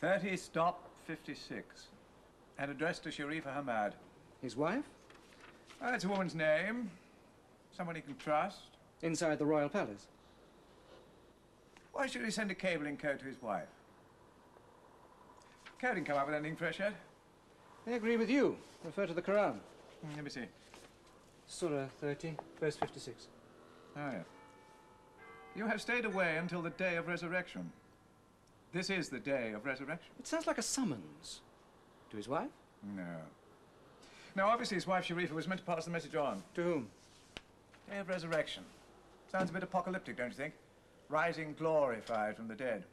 30 stop 56. And addressed to Sharifa Hamad. His wife? It's a woman's name. Someone he can trust. Inside the Royal Palace. Why should he send a cabling code to his wife? Coding come up with anything fresh yet? I agree with you. Refer to the Quran. Let me see. Surah 30, verse 56. Oh, yeah. You have stayed away until the day of resurrection. This is the day of resurrection. It sounds like a summons. To his wife? No. Now, obviously, his wife, Sharifa, was meant to pass the message on. To whom? Day of resurrection. Sounds a bit apocalyptic, don't you think? Rising glorified from the dead.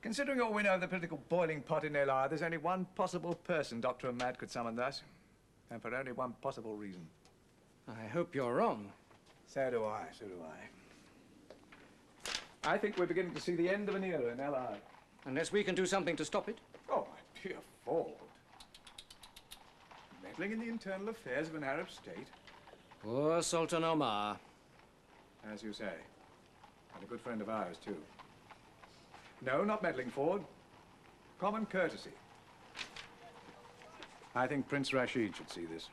Considering all we know of the political boiling pot in El there's only one possible person Dr. Ahmad could summon thus. And for only one possible reason. I hope you're wrong. So do I, so do I. I think we're beginning to see the end of an era in El Unless we can do something to stop it. Oh, my dear Ford. Meddling in the internal affairs of an Arab state. Poor Sultan Omar. As you say. And a good friend of ours, too. No, not meddling, Ford. Common courtesy. I think Prince Rashid should see this.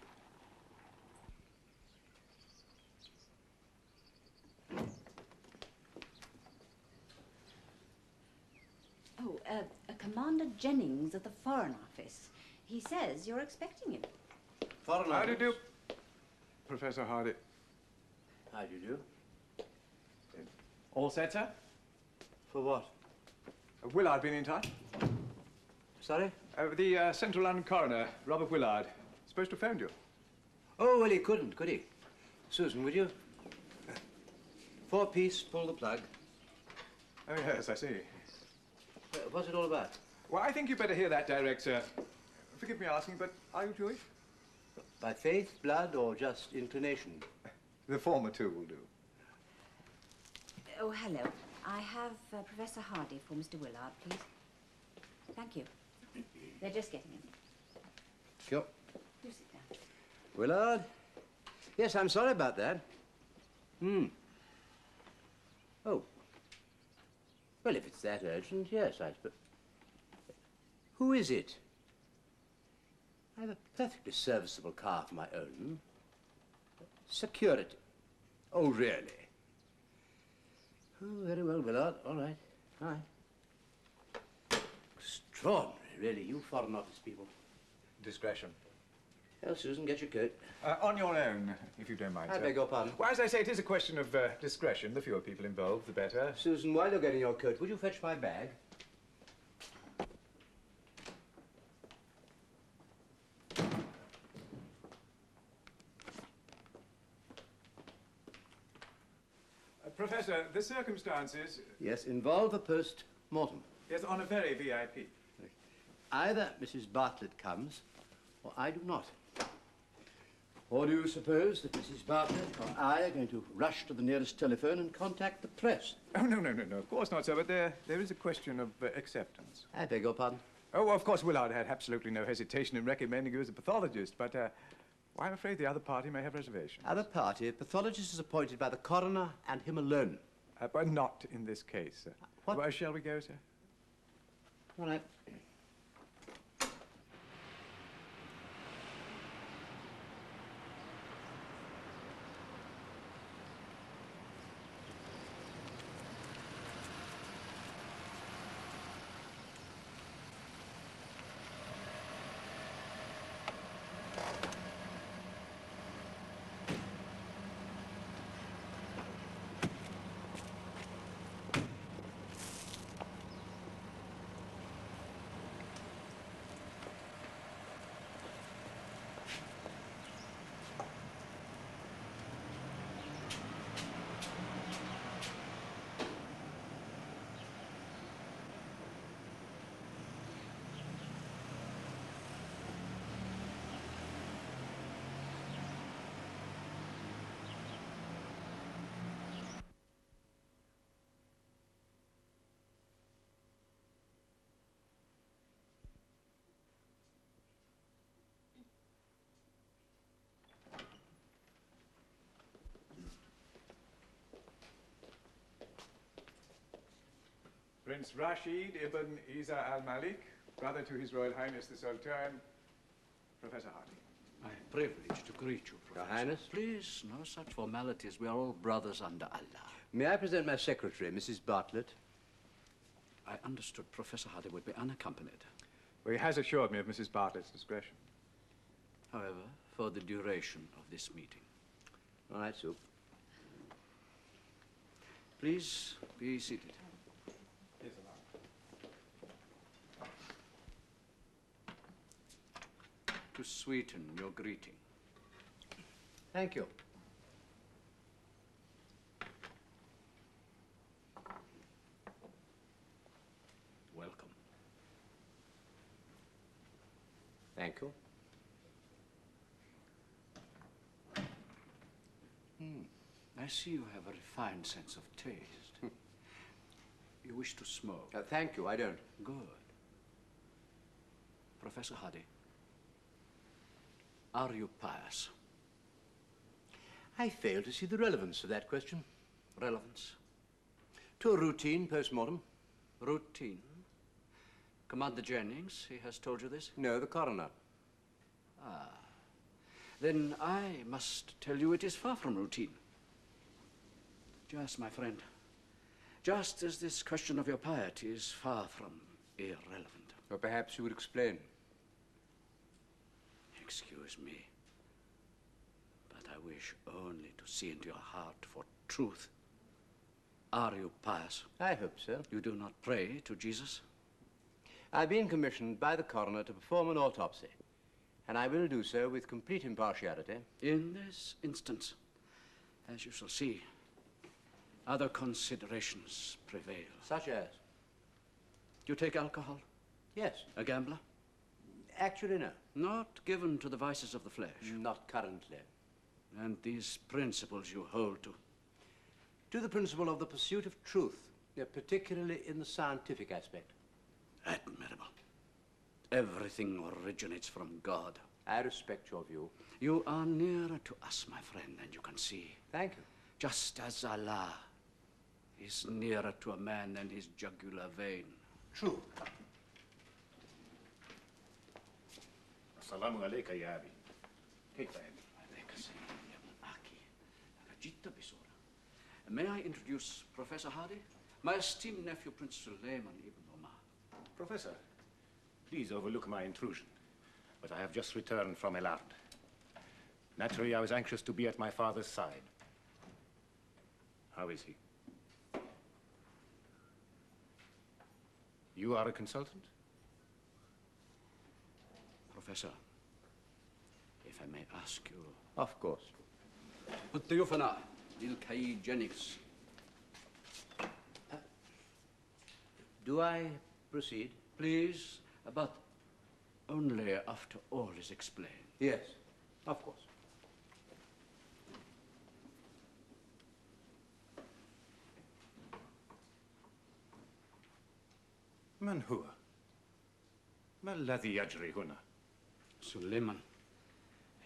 Oh, Commander Jennings at the Foreign Office. He says you're expecting him. Foreign Office? How do you do? Professor Hardy. How do you do? All set, sir? For what? Willard been in touch? Sorry? The Central London coroner, Robert Willard. Supposed to have phoned you. Oh, well, he couldn't, could he? Susan, would you? 4-piece, pull the plug. Oh, yes, I see. What's it all about? Well, I think you better hear that direct, sir. Forgive me asking, but are you Jewish? By faith, blood, or just inclination? The former two will do. Oh, hello. I have Professor Hardy for Mr. Willard, please. Thank you. They're just getting him. Sure. Do sit down. Willard? Yes, I'm sorry about that. Oh. Well, if it's that urgent, yes, I suppose. Who is it? I have a perfectly serviceable car of my own. Security. Oh, really? Oh, very well, Willard. All right. All right. Extraordinary, really, you Foreign Office people. Discretion. Well, Susan, get your coat. On your own, if you don't mind, I sir. beg your pardon. Well, as I say, it is a question of discretion. The fewer people involved, the better. Susan, while you're getting your coat, would you fetch my bag? Professor, the circumstances... Yes, involve a post-mortem. Yes, on a very VIP. Either Mrs. Bartlett comes, or I do not. Or do you suppose that Mrs. Bartlett or I are going to rush to the nearest telephone and contact the press? Oh, no, of course not, sir, but there is a question of acceptance. I beg your pardon? Oh, well, of course, Willard had absolutely no hesitation in recommending you as a pathologist, but, well, I'm afraid the other party may have reservations. Other party? A pathologist is appointed by the coroner and him alone. But not in this case, sir. What? Well, shall we go, sir? All right. Prince Rashid ibn Isa al-Malik, brother to His Royal Highness the Sultan, Professor Hardy. My privilege to greet you, Professor. Your Highness? Please, no such formalities. We are all brothers under Allah. May I present my secretary, Mrs. Bartlett? I understood Professor Hardy would be unaccompanied. Well, he has assured me of Mrs. Bartlett's discretion. However, for the duration of this meeting. All right, Sue. Please be seated. Yes, To sweeten your greeting. Thank you. Welcome. Thank you. I see you have a refined sense of taste. You wish to smoke? Thank you, I don't. Good. Professor Hardy, are you pious? I fail to see the relevance of that question. Relevance? To a routine post-mortem? Routine? Commander Jennings, he has told you this? No, the coroner. Then I must tell you it is far from routine. Just, my friend, just as this question of your piety is far from irrelevant. Or perhaps you would explain. Excuse me, but I wish only to see into your heart for truth. Are you pious? I hope so. You do not pray to Jesus? I've been commissioned by the coroner to perform an autopsy, and I will do so with complete impartiality. In this instance, as you shall see, other considerations prevail. Such as? Do you take alcohol? Yes. A gambler? Actually, no. Not given to the vices of the flesh. Not currently. And these principles you hold to? To the principle of the pursuit of truth, particularly in the scientific aspect. Admirable. Everything originates from God. I respect your view. You are nearer to us, my friend, than you can see. Thank you. Just as Allah is nearer to a man than his jugular vein. True. السلام عليك يا أبي كيف أنت؟ عليك السلام يا ابن أخي. جئت بسرعة. May I introduce Professor Hardy? My esteemed nephew, Prince Sullman ibn Omar. Professor, please overlook my intrusion, but I have just returned from Elard. Naturally, I was anxious to be at my father's side. How is he? You are a consultant? Professor, if I may ask you... Of course. ضيوفنا للكي جينينغز. Do I proceed? Please, but only after all is explained. Yes, of course. من هو؟ ما الذي يجري هنا؟ سليمان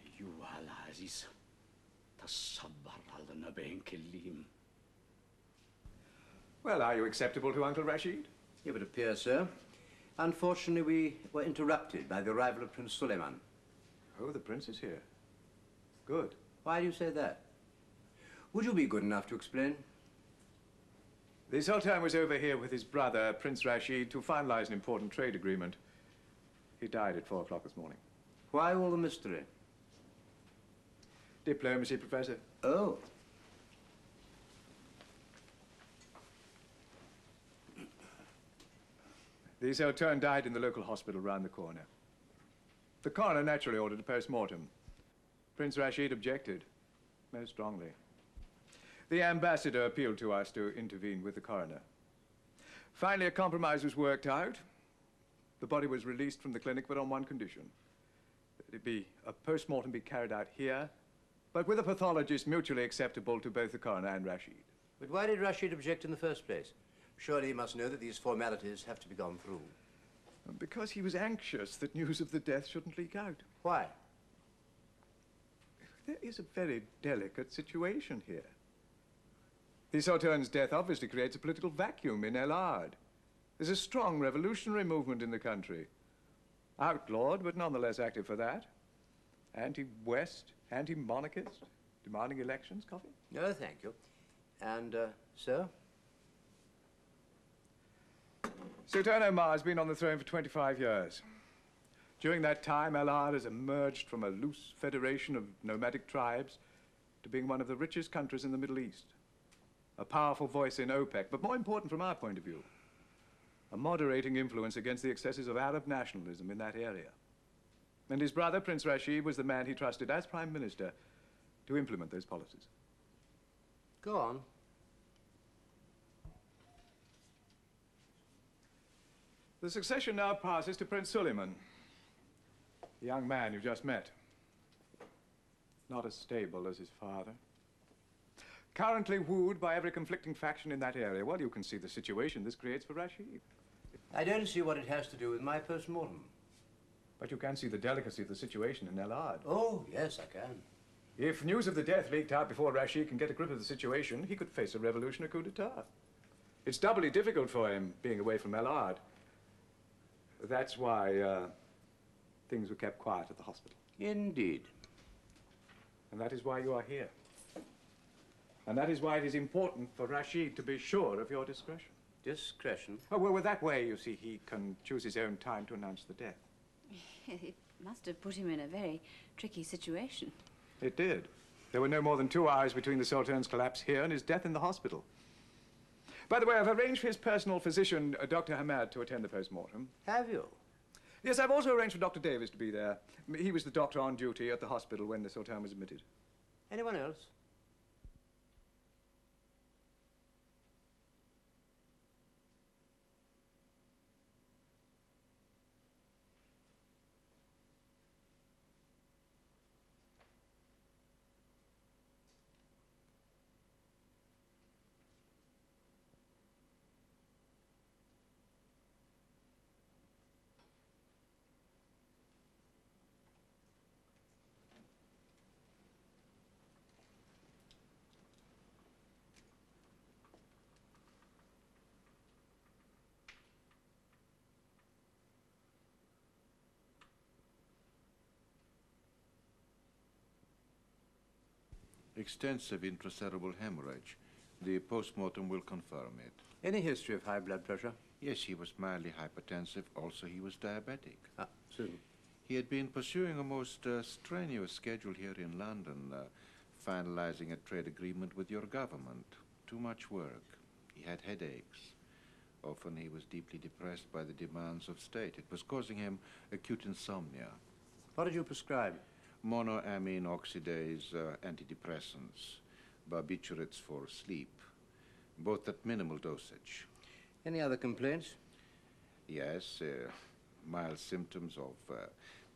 أيها العزيز تصبر على النبي الكريم. Well, are you acceptable to Uncle Rashid? It would appear so. Unfortunately, we were interrupted by the arrival of Prince Sullman. Oh, the prince is here. Good. Why do you say that? Would you be good enough to explain? The Sultan was over here with his brother, Prince Rashid, to finalize an important trade agreement. He died at 4 o'clock this morning. Why all the mystery? Diplomacy, Professor. Oh. The Sultan died in the local hospital round the corner. The coroner naturally ordered a post-mortem. Prince Rashid objected, most strongly. The ambassador appealed to us to intervene with the coroner. Finally, a compromise was worked out. The body was released from the clinic, but on one condition. That a post-mortem be carried out here, but with a pathologist mutually acceptable to both the coroner and Rashid. But why did Rashid object in the first place? Surely he must know that these formalities have to be gone through. Because he was anxious that news of the death shouldn't leak out. Why? There is a very delicate situation here. The Sultan's death obviously creates a political vacuum in El Ard. There's a strong revolutionary movement in the country. Outlawed, but nonetheless active for that. Anti-West, anti-monarchist, demanding elections. Coffee? No, thank you. And, sir? Sultan Omar has been on the throne for 25 years. During that time, Al-Ahd has emerged from a loose federation of nomadic tribes to being one of the richest countries in the Middle East. A powerful voice in OPEC, but more important from our point of view, a moderating influence against the excesses of Arab nationalism in that area. And his brother, Prince Rashid, was the man he trusted as Prime Minister to implement those policies. Go on. The succession now passes to Prince Sullman, the young man you've just met. Not as stable as his father. Currently wooed by every conflicting faction in that area. Well, you can see the situation this creates for Rashid. I don't see what it has to do with my post-mortem. But you can see the delicacy of the situation in Al-Ahd. Oh, yes, I can. If news of the death leaked out before Rashid can get a grip of the situation, he could face a revolution or coup d'etat. It's doubly difficult for him, being away from Al-Ahd. That's why things were kept quiet at the hospital. Indeed. And that is why you are here. And that is why it is important for Rashid to be sure of your discretion. Discretion? Oh, well, that way, you see, he can choose his own time to announce the death. It must have put him in a very tricky situation. It did. There were no more than 2 hours between the Sultan's collapse here and his death in the hospital. By the way, I've arranged for his personal physician, Dr. Hamad, to attend the post-mortem. Have you? Yes, I've also arranged for Dr. Davis to be there. He was the doctor on duty at the hospital when the Sultan was admitted. Anyone else? Extensive intracerebral hemorrhage. The post-mortem will confirm it. Any history of high blood pressure? Yes, he was mildly hypertensive. Also, he was diabetic. Ah, Susan. He had been pursuing a most strenuous schedule here in London, finalizing a trade agreement with your government. Too much work. He had headaches. Often he was deeply depressed by the demands of state. It was causing him acute insomnia. What did you prescribe? Monoamine oxidase antidepressants, barbiturates for sleep, both at minimal dosage. Any other complaints? Yes, mild symptoms of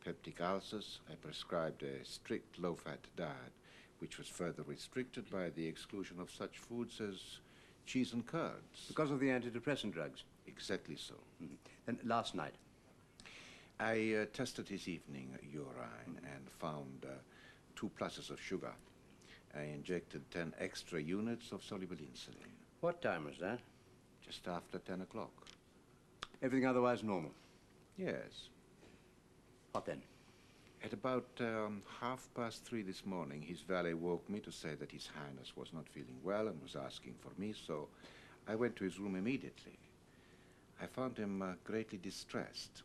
peptic ulcers. I prescribed a strict low-fat diet, which was further restricted by the exclusion of such foods as cheese and curds. Because of the antidepressant drugs? Exactly so. Mm-hmm. And last night? I tested his evening urine and found 2 pluses of sugar. I injected 10 extra units of soluble insulin. What time was that? Just after 10 o'clock. Everything otherwise normal? Yes. What then? At about 3:30 this morning, his valet woke me to say that His Highness was not feeling well and was asking for me, so I went to his room immediately. I found him greatly distressed.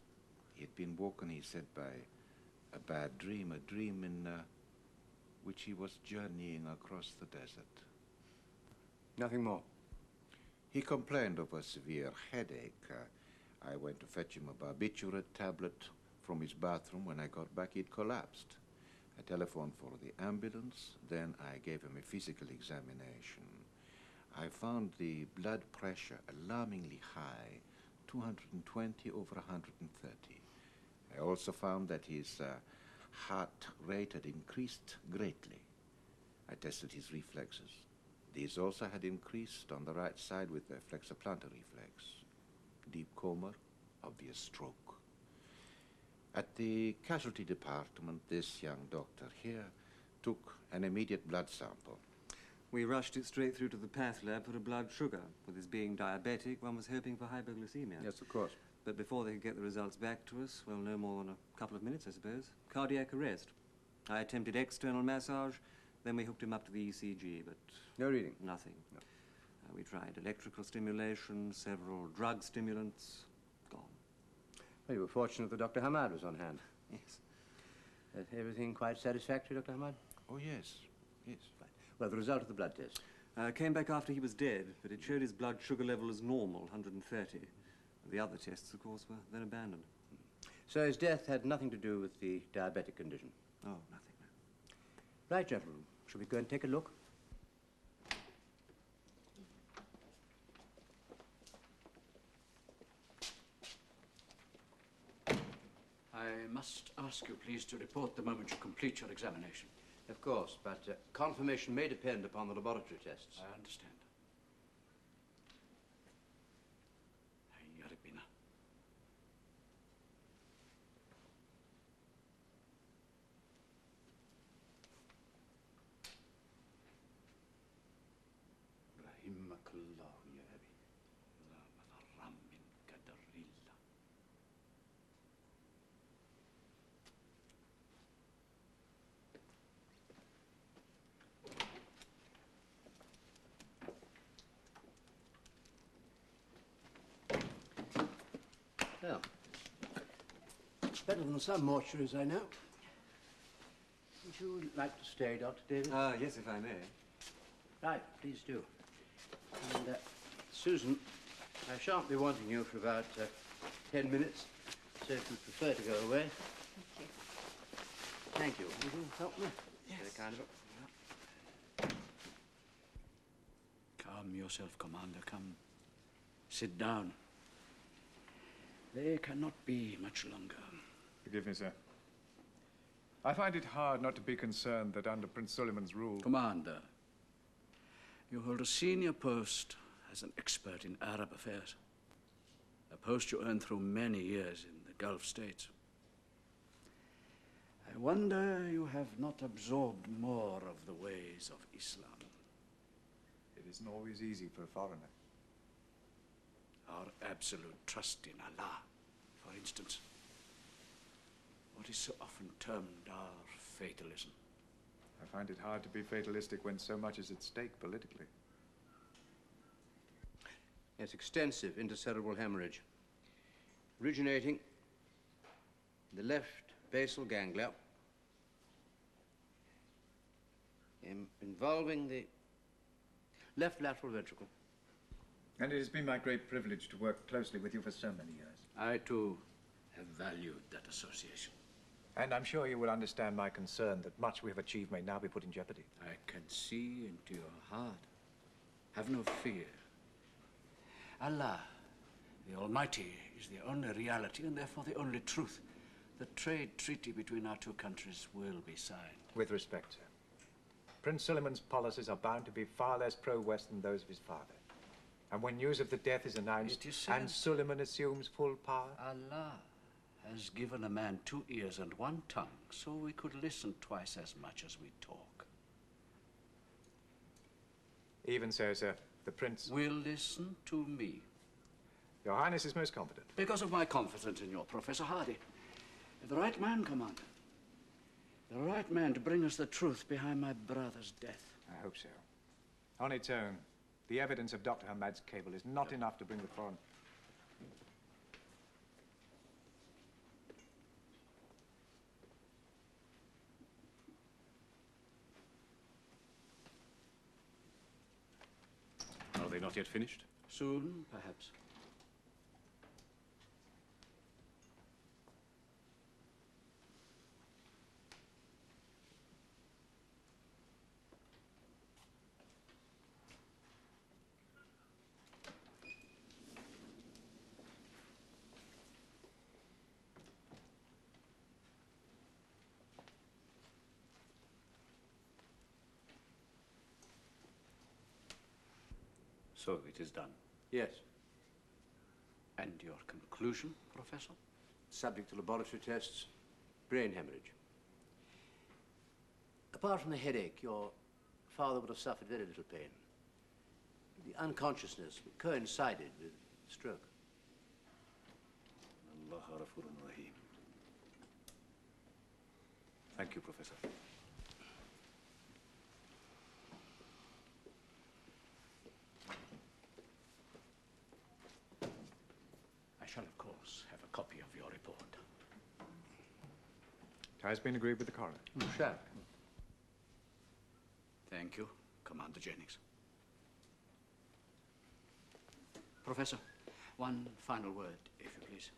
He had been woken, he said, by a bad dream, a dream in which he was journeying across the desert. Nothing more? He complained of a severe headache. I went to fetch him a barbiturate tablet from his bathroom. When I got back, he'd collapsed. I telephoned for the ambulance. Then I gave him a physical examination. I found the blood pressure alarmingly high, 220 over 130. I also found that his heart rate had increased greatly. I tested his reflexes. These also had increased on the right side with the flexoplantar reflex. Deep coma, obvious stroke. At the casualty department, this young doctor here took an immediate blood sample. We rushed it straight through to the path lab for a blood sugar. With his being diabetic, one was hoping for hypoglycemia. Yes, of course. But before they could get the results back to us, well, no more than a couple of minutes, I suppose. Cardiac arrest. I attempted external massage, then we hooked him up to the ECG, but... No reading? Nothing. No. We tried electrical stimulation, several drug stimulants. Gone. Well, you were fortunate that Dr. Hamad was on hand. Yes. Everything quite satisfactory, Dr. Hamad? Oh, yes. Yes. Right. Well, the result of the blood test? Came back after he was dead, but it showed his blood sugar level as normal, 130. The other tests, of course, were then abandoned. So his death had nothing to do with the diabetic condition? Oh, nothing, no. Right, gentlemen. Shall we go and take a look? I must ask you, please, to report the moment you complete your examination. Of course, but confirmation may depend upon the laboratory tests. I understand. Yaribina. Rahimakallahu ya abi. La matharam min kadarrillah. Well, better than some mortuaries I know. Would you like to stay, Dr. Davis? Yes, if I may. Right, please do. And, Susan, I shan't be wanting you for about 10 minutes, so if you prefer to go away. Thank you. Thank you. Will you help me? Yes. Very kind of it. Calm yourself, Commander. Come. Sit down. They cannot be much longer. Forgive me, sir. I find it hard not to be concerned that under Prince Sullman's rule... Commander, you hold a senior post as an expert in Arab affairs. A post you earned through many years in the Gulf states. I wonder you have not absorbed more of the ways of Islam. It isn't always easy for a foreigner. Our absolute trust in Allah, for instance. What is so often termed our fatalism. I find it hard to be fatalistic when so much is at stake politically. Yes, extensive intercerebral hemorrhage. Originating in the left basal ganglia, involving the left lateral ventricle. And it has been my great privilege to work closely with you for so many years. I, too, have valued that association. And I'm sure you will understand my concern that much we have achieved may now be put in jeopardy. I can see into your heart. Have no fear. Allah, the Almighty, is the only reality and therefore the only truth. The trade treaty between our two countries will be signed. With respect, sir. Prince Sullman's policies are bound to be far less pro-West than those of his father. And when news of the death is announced, and Sullman assumes full power... Allah has given a man 2 ears and 1 tongue, so we could listen twice as much as we talk. Even so, sir, the Prince... Will listen to me. Your Highness is most competent. Because of my confidence in your Professor Hardy. The right man, Commander. The right man to bring us the truth behind my brother's death. I hope so. On its own, the evidence of Dr. Hamad's cable is not enough to bring the foreign... Are they not yet finished? Soon, perhaps. So it is done. Yes. And your conclusion, Professor? Subject to laboratory tests, brain hemorrhage. Apart from the headache, your father would have suffered very little pain. The unconsciousness coincided with stroke. Allah Ghafurun Rahim. Thank you, Professor. I shall, of course, have a copy of your report. It has been agreed with the coroner. You shall. Thank you, Commander Jennings. Professor, one final word, if you please.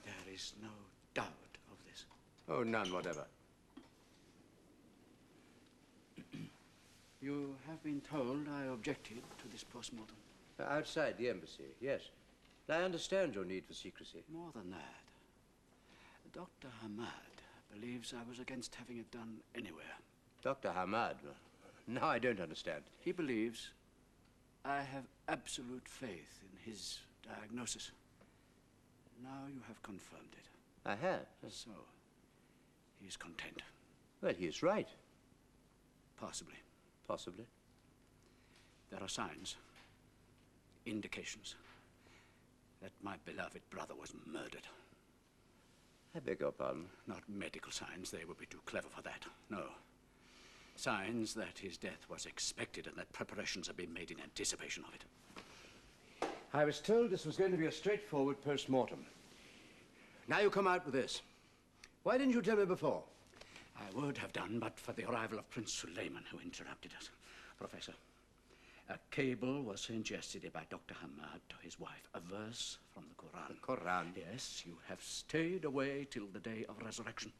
There is no doubt of this. Oh, none whatever. You have been told I objected to this post-mortem. Outside the embassy, yes. I understand your need for secrecy. More than that, Dr. Hamad believes I was against having it done anywhere. Dr. Hamad? Now I don't understand. He believes I have absolute faith in his diagnosis. Now you have confirmed it. I have. So, he is content. Well, he is right. Possibly. Possibly. There are signs, indications, that my beloved brother was murdered. I beg your pardon? Not medical signs, they would be too clever for that. No. Signs that his death was expected and that preparations have been made in anticipation of it. I was told this was going to be a straightforward post-mortem. Now you come out with this. Why didn't you tell me before? I would have done, but for the arrival of Prince Sullman, who interrupted us. Professor, a cable was sent yesterday by Dr. Hamad to his wife, a verse from the Quran. The Quran? Yes, you have stayed away till the day of resurrection.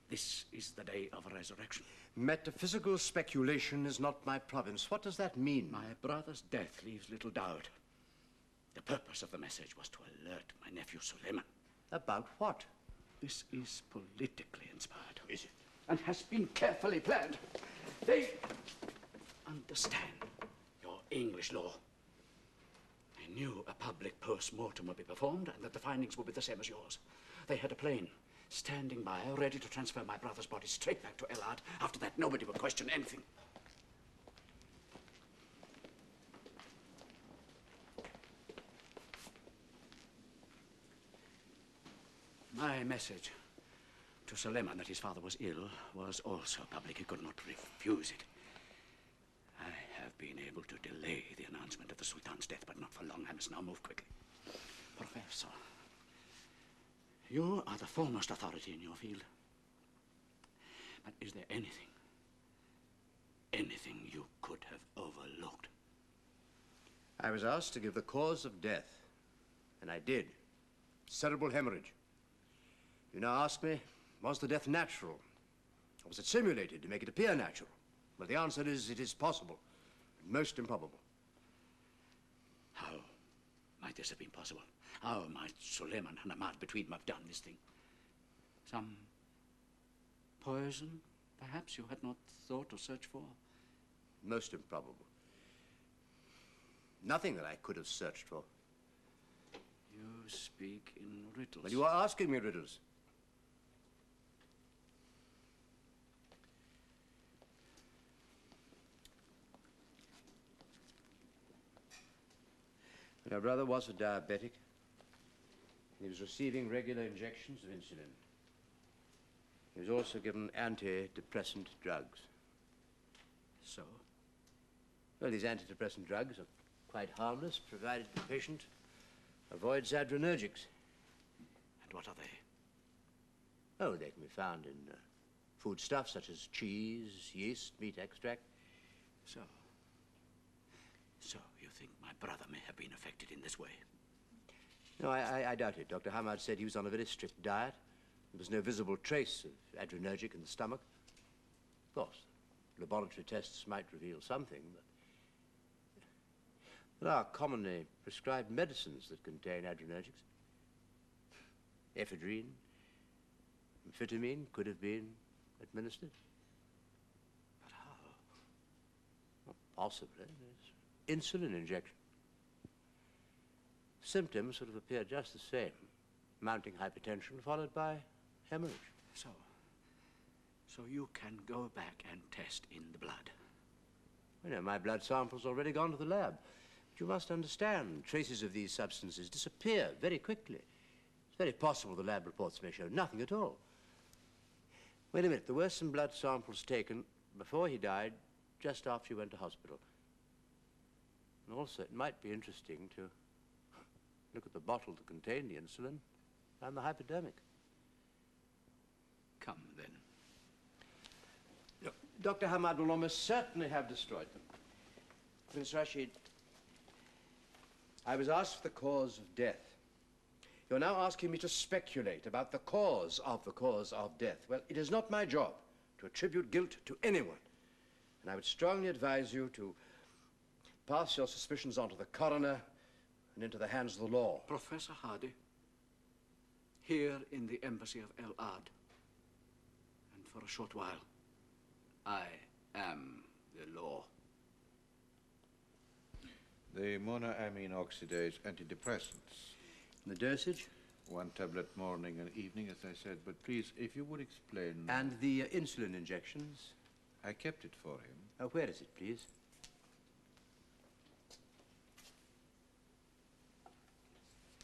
This is the day of resurrection. Metaphysical speculation is not my province. What does that mean? My brother's death leaves little doubt. The purpose of the message was to alert my nephew Sullman. About what? This is politically inspired. Is it? And has been carefully planned. They understand your English law. They knew a public post-mortem would be performed and that the findings would be the same as yours. They had a plane standing by, ready to transfer my brother's body straight back to Elad. After that, nobody would question anything. My message to Sullman that his father was ill was also public. He could not refuse it. I have been able to delay the announcement of the Sultan's death, but not for long. I must now move quickly. Professor, you are the foremost authority in your field. But is there anything you could have overlooked? I was asked to give the cause of death, and I did. Cerebral hemorrhage. You now ask me, was the death natural? Or was it simulated to make it appear natural? Well, the answer is, it is possible, but most improbable. How might this have been possible? How might Sullman and Hamad between them have done this thing? Some poison, perhaps, you had not thought or searched for? Most improbable. Nothing that I could have searched for. You speak in riddles. Well, you are asking me riddles. My brother was a diabetic. He was receiving regular injections of insulin. He was also given antidepressant drugs. So? Well, these antidepressant drugs are quite harmless, provided the patient avoids adrenergics. And what are they? Oh, they can be found in foodstuffs such as cheese, yeast, meat extract. So you think my brother may have been affected in this way? No, I doubt it. Dr. Hamad said he was on a very strict diet. There was no visible trace of adrenergic in the stomach. Of course, laboratory tests might reveal something, but there are commonly prescribed medicines that contain adrenergics. Ephedrine, amphetamine could have been administered. But how? Well, possibly. There's insulin injection. Symptoms sort of appear just the same. Mounting hypertension followed by hemorrhage. So So you can go back and test in the blood. You know, my blood sample's already gone to the lab. But you must understand, traces of these substances disappear very quickly. It's very possible the lab reports may show nothing at all. Wait a minute, there were some blood samples taken before he died, just after he went to hospital. And also, it might be interesting to look at the bottle that contained the insulin and the hypodermic. Come, then. Look, Dr. Hamad will almost certainly have destroyed them. Prince Rashid, I was asked the cause of death. You're now asking me to speculate about the cause of death. Well, it is not my job to attribute guilt to anyone. And I would strongly advise you to pass your suspicions on to the coroner and into the hands of the law. Professor Hardy, here in the embassy of El Ad, and for a short while, I am the law. The monoamine oxidase antidepressants. The dosage? 1 tablet morning and evening, as I said. But please, if you would explain... And the insulin injections? I kept it for him. Where is it, please?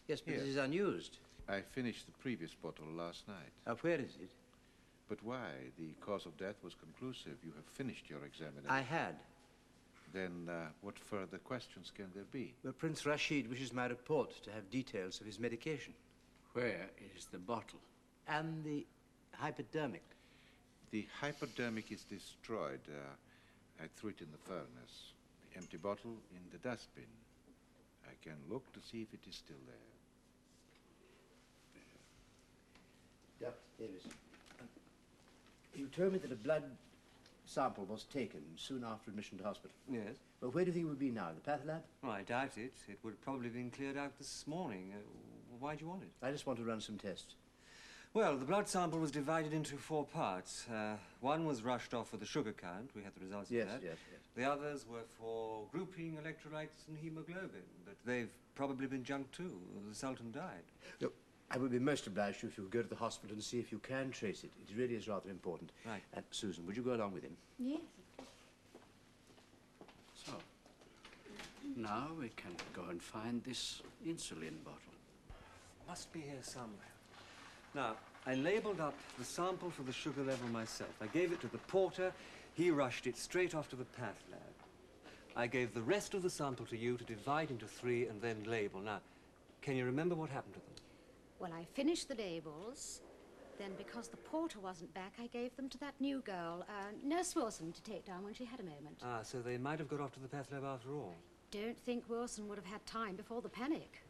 Yes, but Here. it is unused. I finished the previous bottle last night. Where is it? But why? The cause of death was conclusive. You have finished your examination. I had. Then what further questions can there be? Well, Prince Rashid wishes my report to have details of his medication. Where is the bottle? And the hypodermic. The hypodermic is destroyed. I threw it in the furnace. The empty bottle in the dustbin. I can look to see if it is still there. Dr. Davis, you told me that a blood sample was taken soon after admission to hospital. Yes. Well, where do you think it would be now? The path lab? Well, I doubt it. It would probably have been cleared out this morning. Why do you want it? I just want to run some tests. Well, the blood sample was divided into 4 parts. One was rushed off for the sugar count. We had the results of that. Yes. The others were for grouping electrolytes and hemoglobin, but they've probably been junked too. The Sultan died. Look, I would be most obliged if you would go to the hospital and see if you can trace it. It really is rather important. Right. Susan, would you go along with him? Yes. So, now we can go and find this insulin bottle. Must be here somewhere. Now, I labeled up the sample for the sugar level myself. I gave it to the porter. He rushed it straight off to the path lab. I gave the rest of the sample to you to divide into 3 and then label. Now, can you remember what happened to them? Well, I finished the labels. Then, because the porter wasn't back, I gave them to that new girl, Nurse Wilson, to take down when she had a moment. Ah, so they might have got off to the path lab after all. Don't think Wilson would have had time before the panic.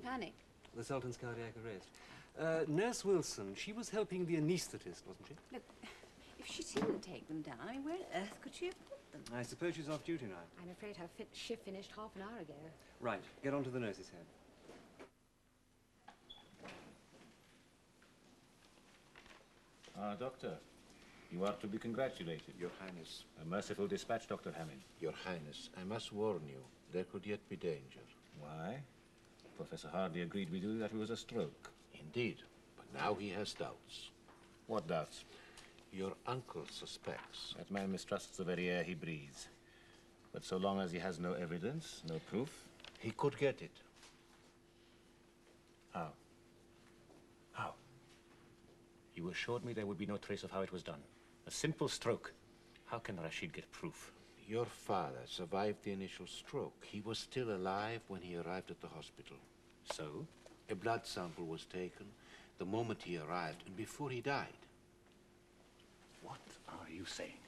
Panic. The Sultan's cardiac arrest. Nurse Wilson, she was helping the anaesthetist, wasn't she? Look, if she didn't take them down, I mean, where on earth could she have put them? I suppose she's off duty now. I'm afraid her shift finished half an hour ago. Right, get on to the nurse's head. Doctor, you are to be congratulated. Your Highness. A merciful dispatch, Dr. Hammond. Your Highness, I must warn you, there could yet be danger. Why? Professor Hardy agreed with you that it was a stroke. Indeed, but now he has doubts. What doubts? Your uncle suspects. That man mistrusts the very air he breathes. But so long as he has no evidence, no proof... He could get it. How? How? You assured me there would be no trace of how it was done. A simple stroke. How can Rashid get proof? Your father survived the initial stroke. He was still alive when he arrived at the hospital. So? A blood sample was taken the moment he arrived and before he died. What are you saying?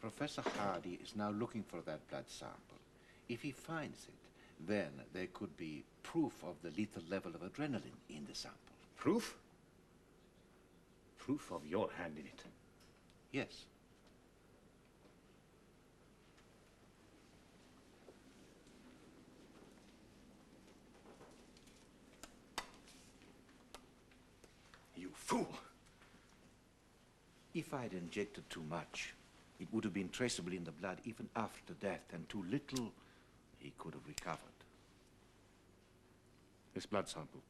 Professor Hardy is now looking for that blood sample. If he finds it, then there could be proof of the lethal level of adrenaline in the sample. Proof? Proof of your hand in it? Yes. You fool! If I'd injected too much, it would have been traceable in the blood even after death, and too little, he could have recovered. This blood sample,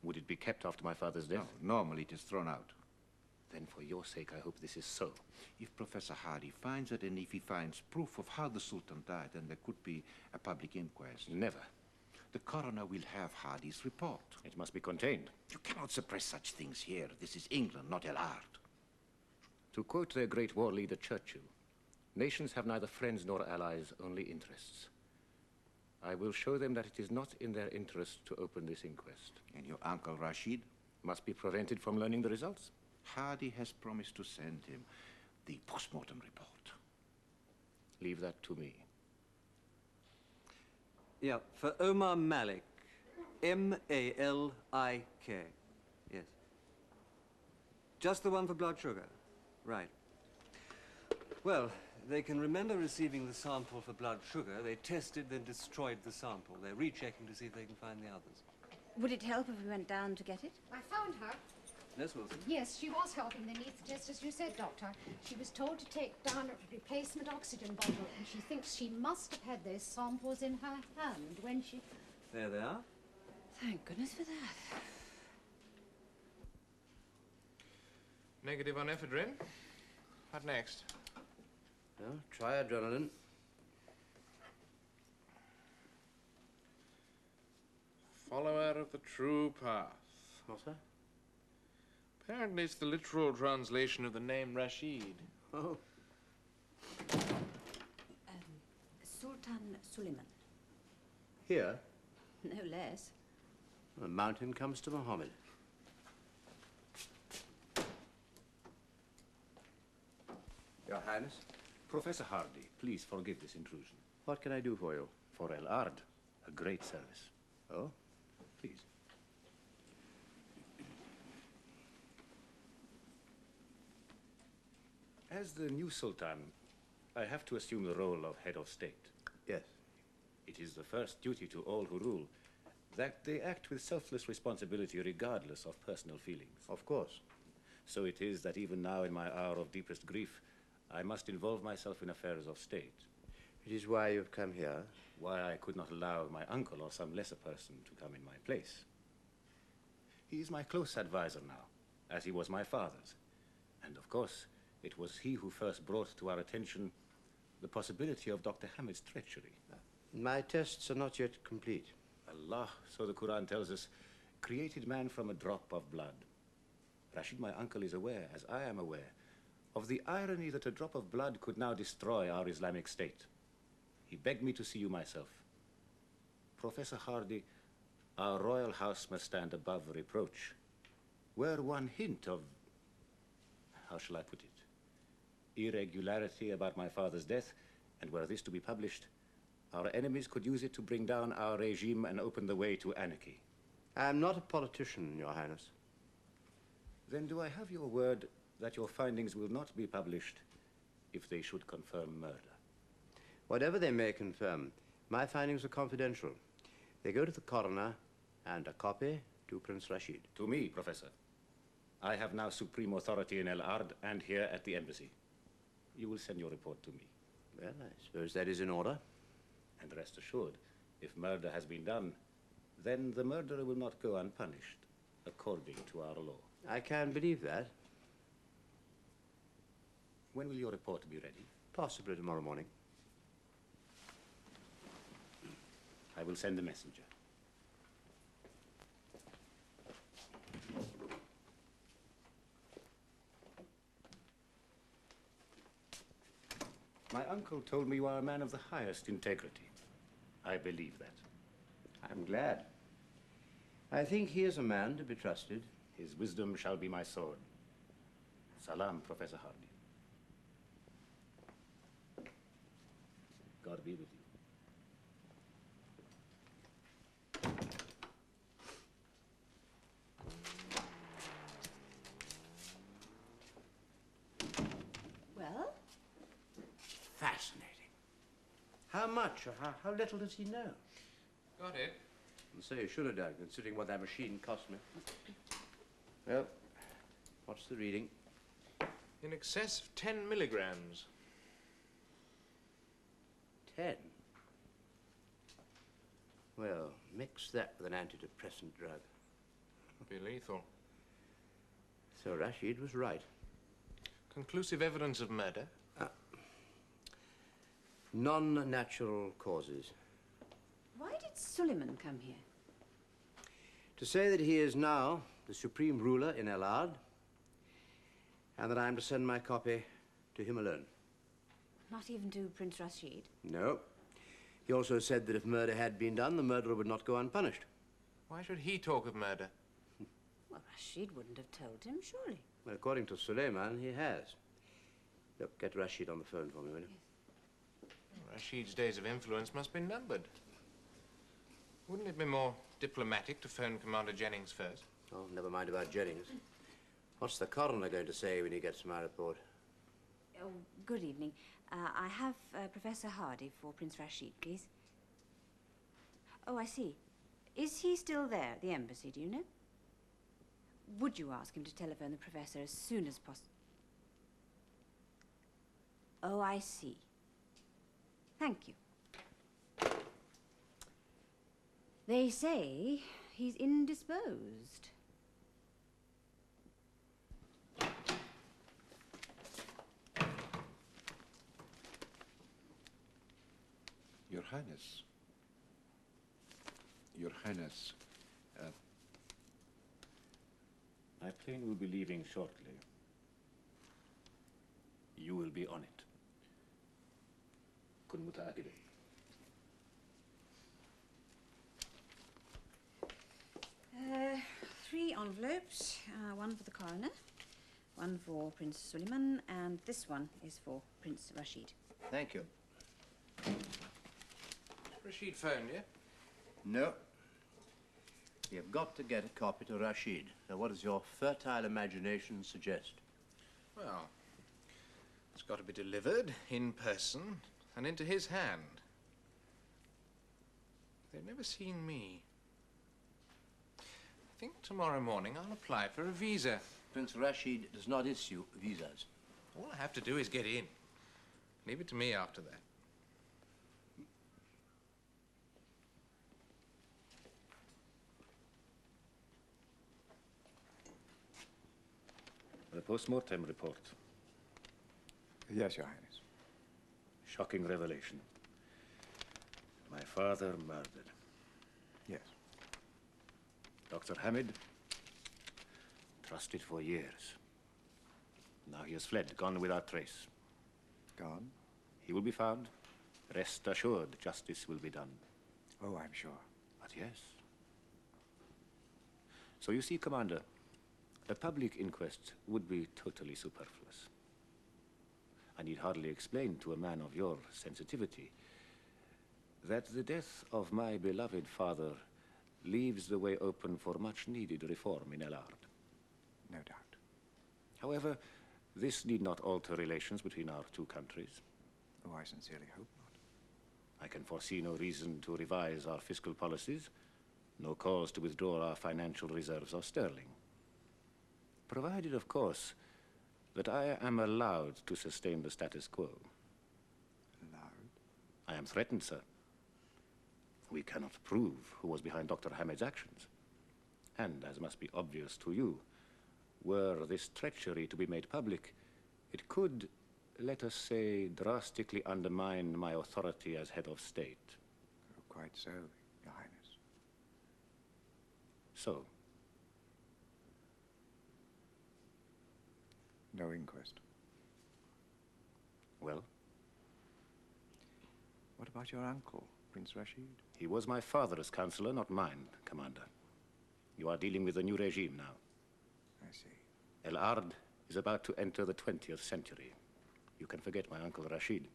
would it be kept after my father's death? No, normally it is thrown out. Then for your sake, I hope this is so. If Professor Hardy finds it, and if he finds proof of how the Sultan died, then there could be a public inquest. Never. The coroner will have Hardy's report. It must be contained. You cannot suppress such things here. This is England, not El Ard. To quote their great war leader Churchill, nations have neither friends nor allies, only interests. I will show them that it is not in their interest to open this inquest. And your uncle Rashid? Must be prevented from learning the results. Hardy has promised to send him the post-mortem report. Leave that to me. Yeah, for Omar Malik. M-A-L-I-K. Yes. Just the one for blood sugar. Right. Well, they can remember receiving the sample for blood sugar. They tested, then destroyed the sample. They're rechecking to see if they can find the others. Would it help if we went down to get it? I found her. Nurse Wilson? Yes, she was helping the needs test, as you said, Doctor. She was told to take down a replacement oxygen bottle, and she thinks she must have had those samples in her hand when she... There they are. Thank goodness for that. Negative on ephedrine. What next? Well, try adrenaline. Follower of the true path. What's that? Apparently it's the literal translation of the name Rashid. Oh. Sultan Sullman. Here? No less. A mountain comes to Muhammad. Your Highness? Professor Hardy, please forgive this intrusion. What can I do for you? For El Ard, a great service. Oh? Please. As the new Sultan, I have to assume the role of head of state. Yes. It is the first duty to all who rule that they act with selfless responsibility regardless of personal feelings. Of course. So it is that even now in my hour of deepest grief, I must involve myself in affairs of state. It is why you've come here. Why I could not allow my uncle or some lesser person to come in my place. He is my close advisor now, as he was my father's. And of course, it was he who first brought to our attention the possibility of Dr. Hamid's treachery. My tests are not yet complete. Allah, so the Quran tells us, created man from a drop of blood. Rashid, my uncle, is aware, as I am aware, of the irony that a drop of blood could now destroy our Islamic state. He begged me to see you myself. Professor Hardy, our royal house must stand above reproach. Were one hint of, how shall I put it, irregularity about my father's death, and were this to be published, our enemies could use it to bring down our regime and open the way to anarchy. I am not a politician, Your Highness. Then do I have your word that your findings will not be published if they should confirm murder? Whatever they may confirm, my findings are confidential. They go to the coroner and a copy to Prince Rashid. To me, Professor. I have now supreme authority in El Ard and here at the embassy. You will send your report to me. Well, I suppose that is in order. And rest assured, if murder has been done, then the murderer will not go unpunished, according to our law. I can believe that. When will your report be ready? Possibly tomorrow morning. I will send a messenger. My uncle told me you are a man of the highest integrity. I believe that. I'm glad. I think he is a man to be trusted. His wisdom shall be my sword. Salam, Professor Hardy. God be with you. Well? Fascinating. How much or how little does he know? Got it. And so you should have done, considering what that machine cost me. Well, what's the reading? In excess of 10 milligrams. 10? Well, mix that with an antidepressant drug. Be lethal. So Rashid was right. Conclusive evidence of murder? Non-natural causes. Why did Sullman come here? To say that he is now the supreme ruler in Elard, and that I am to send my copy to him alone. Not even to Prince Rashid? No. He also said that if murder had been done, the murderer would not go unpunished. Why should he talk of murder? Well, Rashid wouldn't have told him, surely. Well, according to Sullman, he has. Look, get Rashid on the phone for me, will you? Yes. Rashid's days of influence must be numbered. Wouldn't it be more diplomatic to phone Commander Jennings first? Oh, never mind about Jennings. What's the coroner going to say when he gets my report? Oh, good evening. I have Professor Hardy for Prince Rashid, please. Oh, I see. Is he still there at the embassy, do you know? Would you ask him to telephone the Professor as soon as possible? Oh, I see. Thank you. They say he's indisposed. Your Highness. Your Highness. My plane will be leaving shortly. You will be on it. Kun mutaakid. 3 envelopes, one for the coroner, one for Prince Sullman, and this one is for Prince Rashid. Thank you. Rashid phoned you? No. We have got to get a copy to Rashid. Now, what does your fertile imagination suggest? Well, it's got to be delivered in person and into his hand. They've never seen me. I think tomorrow morning I'll apply for a visa. Prince Rashid does not issue visas. All I have to do is get in. Leave it to me after that. The post-mortem report. Yes, Your Highness. Shocking revelation. My father murdered. Yes. Dr. Hamid, trusted for years. Now he has fled, gone without trace. Gone? He will be found. Rest assured, justice will be done. Oh, I'm sure. But yes. So you see, Commander, a public inquest would be totally superfluous. I need hardly explain to a man of your sensitivity that the death of my beloved father leaves the way open for much-needed reform in Elard. No doubt. However, this need not alter relations between our two countries. Oh, I sincerely hope not. I can foresee no reason to revise our fiscal policies, no cause to withdraw our financial reserves of sterling. Provided, of course, that I am allowed to sustain the status quo. Allowed? I am threatened, sir. We cannot prove who was behind Dr. Hamid's actions. And, as must be obvious to you, were this treachery to be made public, it could, let us say, drastically undermine my authority as head of state. Oh, quite so, Your Highness. So, no inquest. well, What about your uncle, Prince Rashid? he was my father's counselor, not mine, Commander. You are dealing with a new regime now. I see. Elard is about to enter the 20th century. You can forget my uncle Rashid.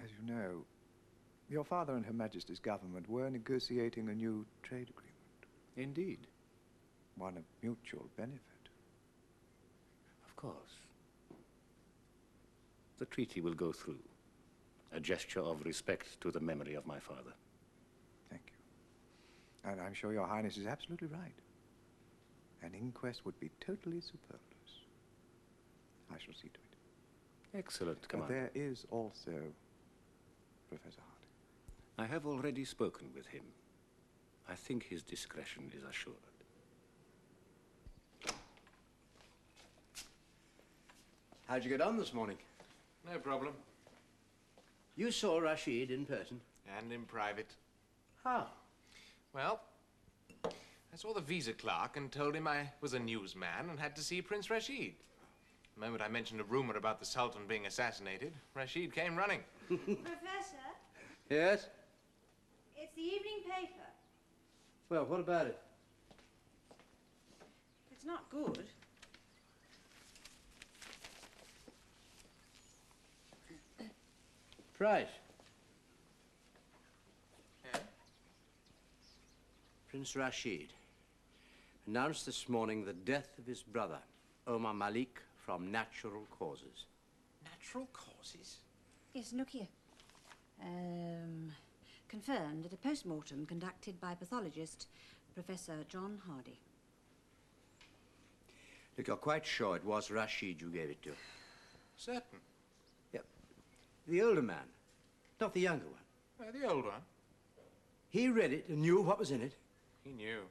As you know, your father and Her Majesty's government were negotiating a new trade agreement. Indeed. One of mutual benefit. Of course. The treaty will go through. A gesture of respect to the memory of my father. Thank you. And I'm sure Your Highness is absolutely right. An inquest would be totally superfluous. I shall see to it. Excellent, But Commander. there is also Professor Hardy. I have already spoken with him. I think his discretion is assured. How'd you get on this morning? No problem. You saw Rashid in person? And in private. How? Well, I saw the visa clerk and told him I was a newsman and had to see Prince Rashid. The moment I mentioned a rumor about the Sultan being assassinated, Rashid came running. Professor? Yes? It's the evening paper. Well, what about it? It's not good. Price. Yeah? Prince Rashid announced this morning the death of his brother, Omar Malik, from natural causes. Natural causes? Yes, look here. Confirmed at a post-mortem conducted by pathologist Professor John Hardy. Look, you're quite sure it was Rashid you gave it to? Certain. Yep. The older man, not the younger one. The old one. He read it and knew what was in it. He knew.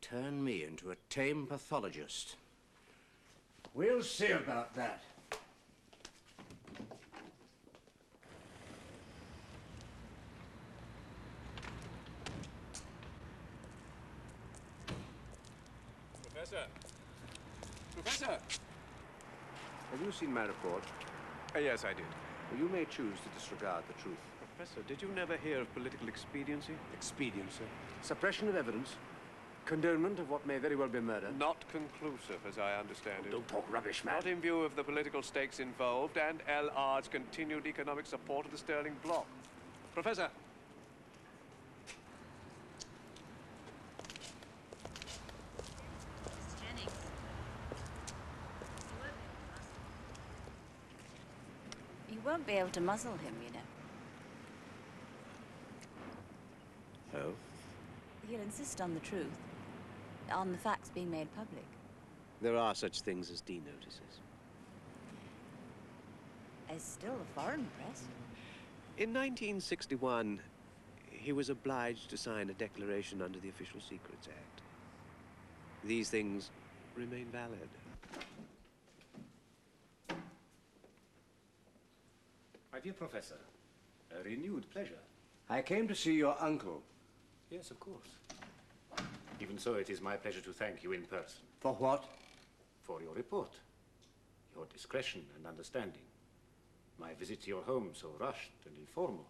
Turn me into a tame pathologist. We'll see about that. Professor! Professor! Have you seen my report? Yes, I did. Well, you may choose to disregard the truth. Professor, did you never hear of political expediency? Expediency. Suppression of evidence. Condonement of what may very well be murder. Not conclusive, as I understand it. Don't talk rubbish, man. Not in view of the political stakes involved and LR's continued economic support of the Sterling bloc. Professor! Jennings. You won't be able to muzzle him, you know. Oh? He'll insist on the truth, on the facts being made public. There are such things as D-notices. There's still the foreign press. In 1961, he was obliged to sign a declaration under the Official Secrets Act. These things remain valid. My dear Professor, a renewed pleasure. I came to see your uncle. Yes, of course. Even so, it is my pleasure to thank you in person. For what? For your report, your discretion and understanding. My visit to your home, so rushed and informal,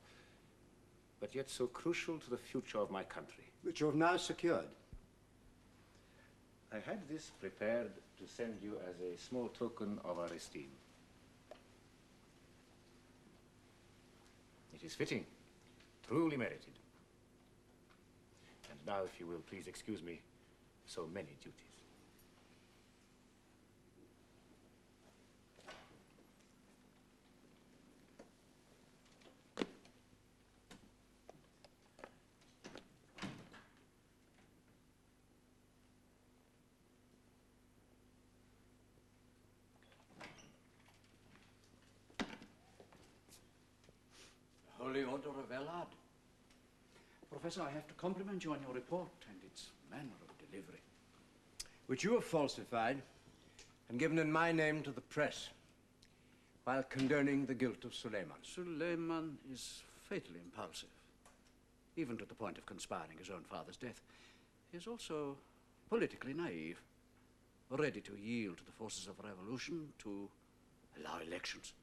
but yet so crucial to the future of my country. Which you have now secured. I had this prepared to send you as a small token of our esteem. It is fitting, truly merited. And now, if you will please excuse me, so many duties. Holy Order of Elad. Professor, I have to compliment you on your report and its manner of delivery. Which you have falsified and given in my name to the press, while condoning the guilt of Sullman. Sullman is fatally impulsive, even to the point of conspiring his own father's death. He is also politically naive, ready to yield to the forces of revolution, to allow elections,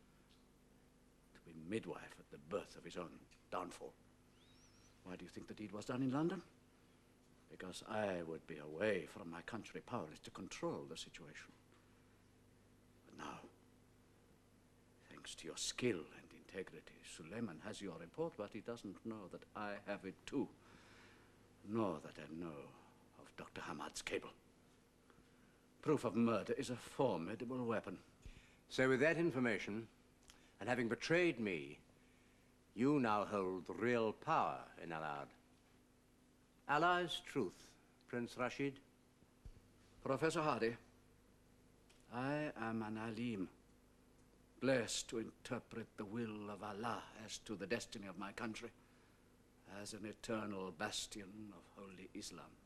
to be midwife at the birth of his own downfall. Why do you think the deed was done in London? Because I would be away from my country, powerless to control the situation. But now, thanks to your skill and integrity, Sullman has your report, but he doesn't know that I have it too, nor that I know of Dr. Hamad's cable. Proof of murder is a formidable weapon. So with that information, and having betrayed me, you now hold real power in Alad. Allah's truth, Prince Rashid. Professor Hardy, I am an alim, blessed to interpret the will of Allah as to the destiny of my country, as an eternal bastion of holy Islam.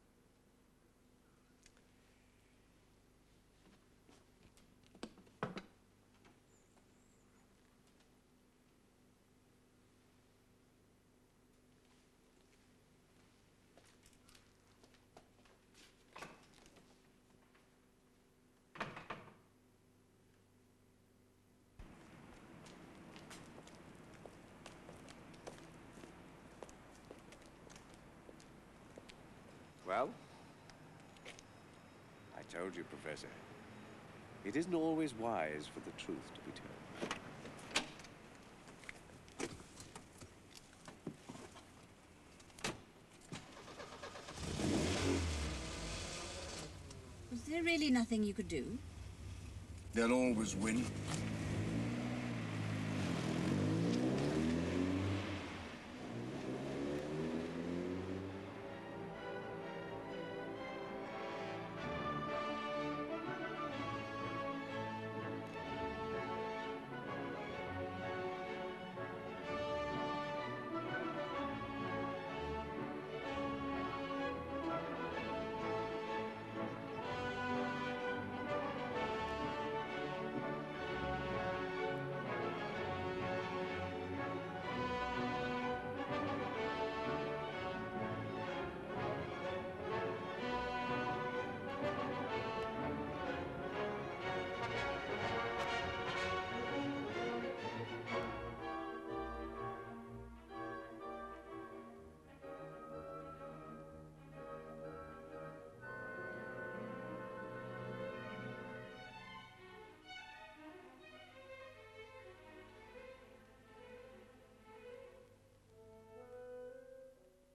Well, I told you, Professor. It isn't always wise for the truth to be told. Was there really nothing you could do? They'll always win.